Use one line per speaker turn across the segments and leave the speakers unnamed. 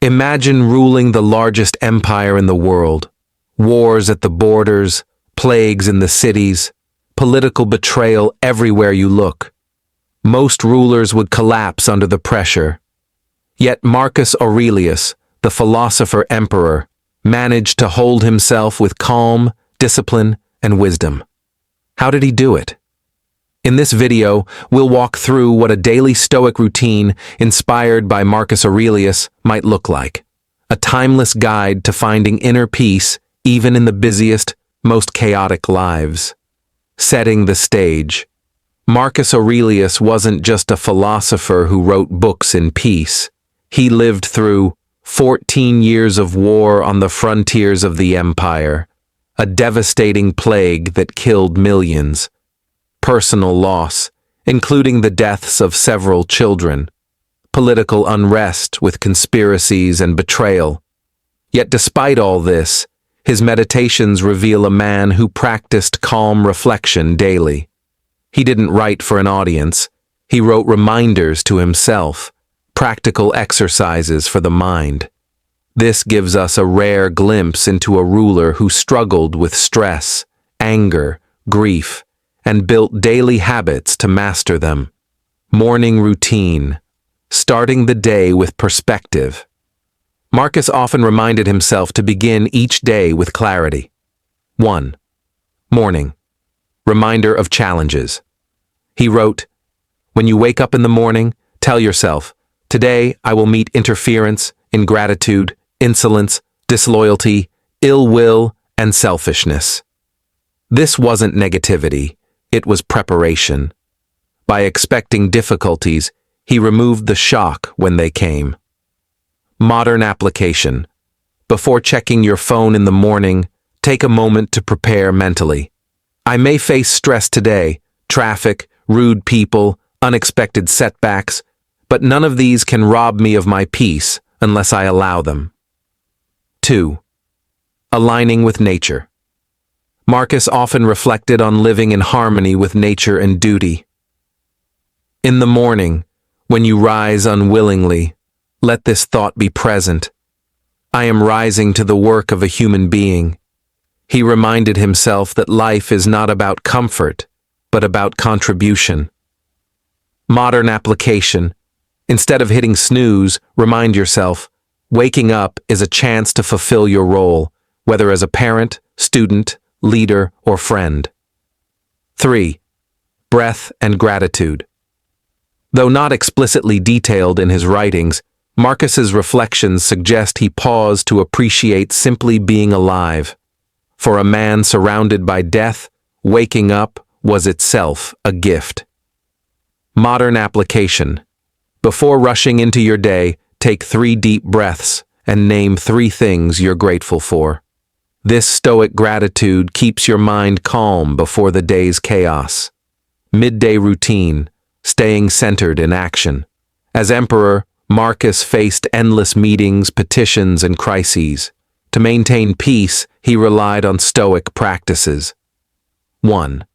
Imagine ruling the largest empire in the world. Wars at the borders, plagues in the cities, political betrayal everywhere you look. Most rulers would collapse under the pressure. Yet Marcus Aurelius, the philosopher-emperor, managed to hold himself with calm, discipline, and wisdom. How did he do it? In this video, we'll walk through what a daily Stoic routine inspired by Marcus Aurelius might look like. A timeless guide to finding inner peace even in the busiest, most chaotic lives. Setting the stage. Marcus Aurelius wasn't just a philosopher who wrote books in peace. He lived through 14 years of war on the frontiers of the empire, a devastating plague that killed millions. Personal loss, including the deaths of several children, political unrest with conspiracies and betrayal. Yet despite all this, his meditations reveal a man who practiced calm reflection daily. He didn't write for an audience. He wrote reminders to himself, practical exercises for the mind. This gives us a rare glimpse into a ruler who struggled with stress, anger, grief, and built daily habits to master them. Morning routine. Starting the day with perspective. Marcus often reminded himself to begin each day with clarity. 1. Morning. Reminder of challenges. He wrote, "When you wake up in the morning, tell yourself, today I will meet interference, ingratitude, insolence, disloyalty, ill will, and selfishness." This wasn't negativity. It was preparation. By expecting difficulties, he removed the shock when they came. Modern application. Before checking your phone in the morning, take a moment to prepare mentally. I may face stress today, traffic, rude people, unexpected setbacks, but none of these can rob me of my peace unless I allow them. 2. Aligning with nature. Marcus often reflected on living in harmony with nature and duty. In the morning, when you rise unwillingly, let this thought be present. I am rising to the work of a human being. He reminded himself that life is not about comfort, but about contribution. Modern application. Instead of hitting snooze, remind yourself, waking up is a chance to fulfill your role, whether as a parent, student, leader, or friend. 3. Breath and gratitude. Though not explicitly detailed in his writings, Marcus's reflections suggest he paused to appreciate simply being alive. For a man surrounded by death, waking up was itself a gift. Modern application. Before rushing into your day, take 3 deep breaths and name 3 things you're grateful for. This stoic gratitude keeps your mind calm before the day's chaos. Midday routine, staying centered in action. As emperor, Marcus faced endless meetings, petitions, and crises. To maintain peace, he relied on Stoic practices. 1.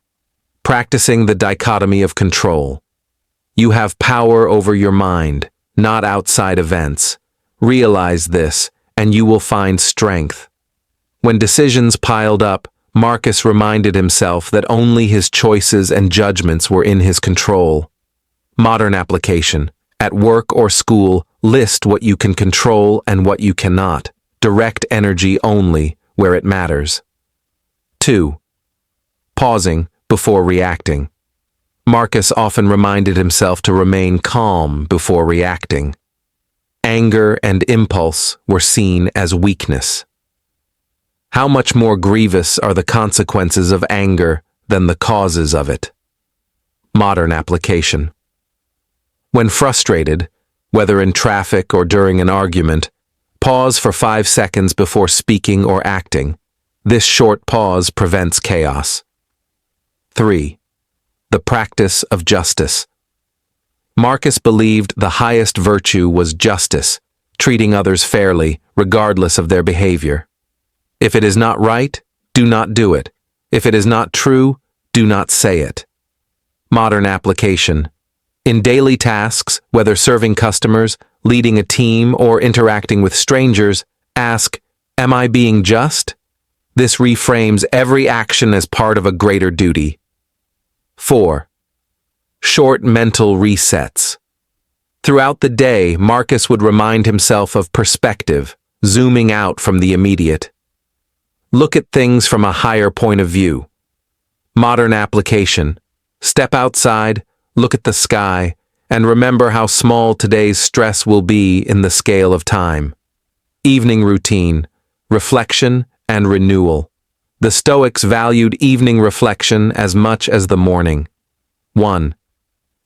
Practicing the dichotomy of control. You have power over your mind, not outside events. Realize this, and you will find strength. When decisions piled up, Marcus reminded himself that only his choices and judgments were in his control. Modern application. At work or school, list what you can control and what you cannot. Direct energy only where it matters. 2. Pausing before reacting. Marcus often reminded himself to remain calm before reacting. Anger and impulse were seen as weakness. How much more grievous are the consequences of anger than the causes of it? Modern application. When frustrated, whether in traffic or during an argument, pause for 5 seconds before speaking or acting. This short pause prevents chaos. 3. The practice of justice. Marcus believed the highest virtue was justice, treating others fairly, regardless of their behavior. If it is not right, do not do it. If it is not true, do not say it. Modern application. In daily tasks, whether serving customers, leading a team, or interacting with strangers, ask, "Am I being just?" This reframes every action as part of a greater duty. 4. Short mental resets. Throughout the day, Marcus would remind himself of perspective, zooming out from the immediate. Look at things from a higher point of view. Modern application. Step outside, look at the sky, and remember how small today's stress will be in the scale of time. Evening routine, reflection, and renewal. The Stoics valued evening reflection as much as the morning. 1.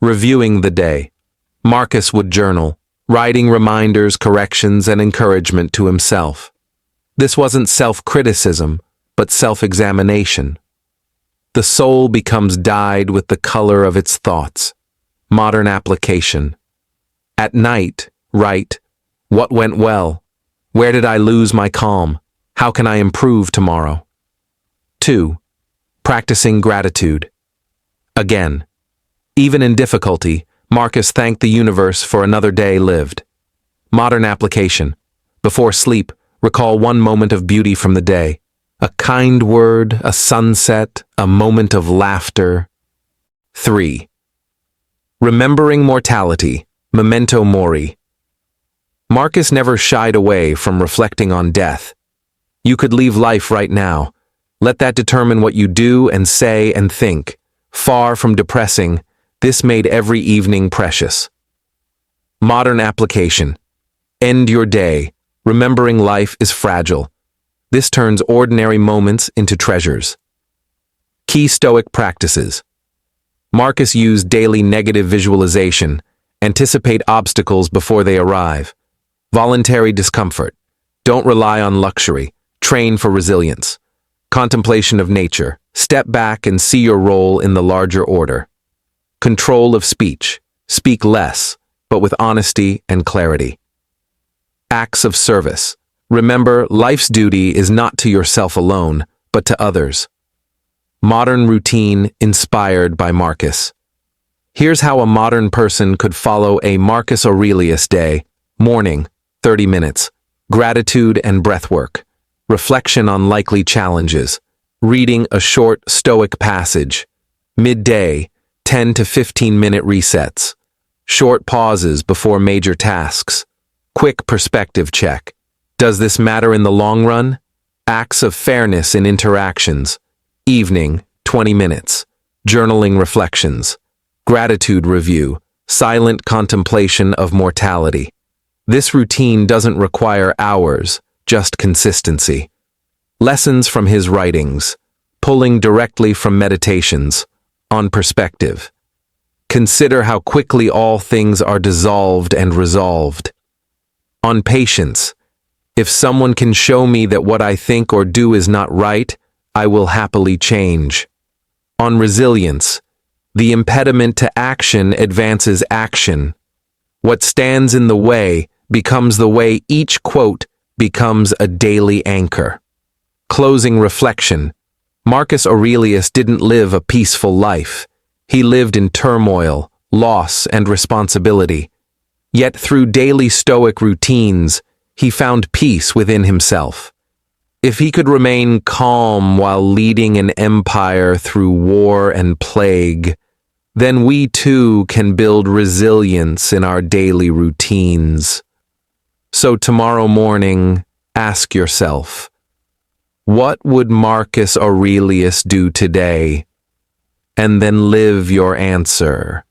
Reviewing the day. Marcus would journal, writing reminders, corrections, and encouragement to himself. This wasn't self-criticism, but self-examination. The soul becomes dyed with the color of its thoughts. Modern application. At night, write, "What went well? Where did I lose my calm? How can I improve tomorrow?" 2. Practicing gratitude. Again, even in difficulty, Marcus thanked the universe for another day lived. Modern application. Before sleep, recall one moment of beauty from the day. A kind word, a sunset, a moment of laughter. 3. Remembering mortality, memento mori. Marcus never shied away from reflecting on death. You could leave life right now. Let that determine what you do and say and think. Far from depressing, this made every evening precious. Modern application. End your day, remembering life is fragile. This turns ordinary moments into treasures. Key Stoic practices. Marcus used daily negative visualization, anticipate obstacles before they arrive. Voluntary discomfort. Don't rely on luxury. Train for resilience. Contemplation of nature. Step back and see your role in the larger order. Control of speech. Speak less, but with honesty and clarity. Acts of service. Remember, life's duty is not to yourself alone, but to others. Modern routine inspired by Marcus. Here's how a modern person could follow a Marcus Aurelius day. Morning, 30 minutes. Gratitude and breathwork. Reflection on likely challenges. Reading a short Stoic passage. Midday, 10 to 15-minute resets. Short pauses before major tasks. Quick perspective check. Does this matter in the long run? Acts of fairness in interactions. Evening, 20 minutes. Journaling reflections. Gratitude review. Silent contemplation of mortality. This routine doesn't require hours, just consistency. Lessons from his writings. Pulling directly from meditations. On perspective. Consider how quickly all things are dissolved and resolved. On patience. If someone can show me that what I think or do is not right, I will happily change. On resilience. The impediment to action advances action. What stands in the way becomes the way. Each quote becomes a daily anchor. Closing reflection. Marcus Aurelius didn't live a peaceful life. He lived in turmoil, loss, and responsibility. Yet through daily Stoic routines, he found peace within himself. If he could remain calm while leading an empire through war and plague, then we too can build resilience in our daily routines. So tomorrow morning, ask yourself, what would Marcus Aurelius do today? And then live your answer.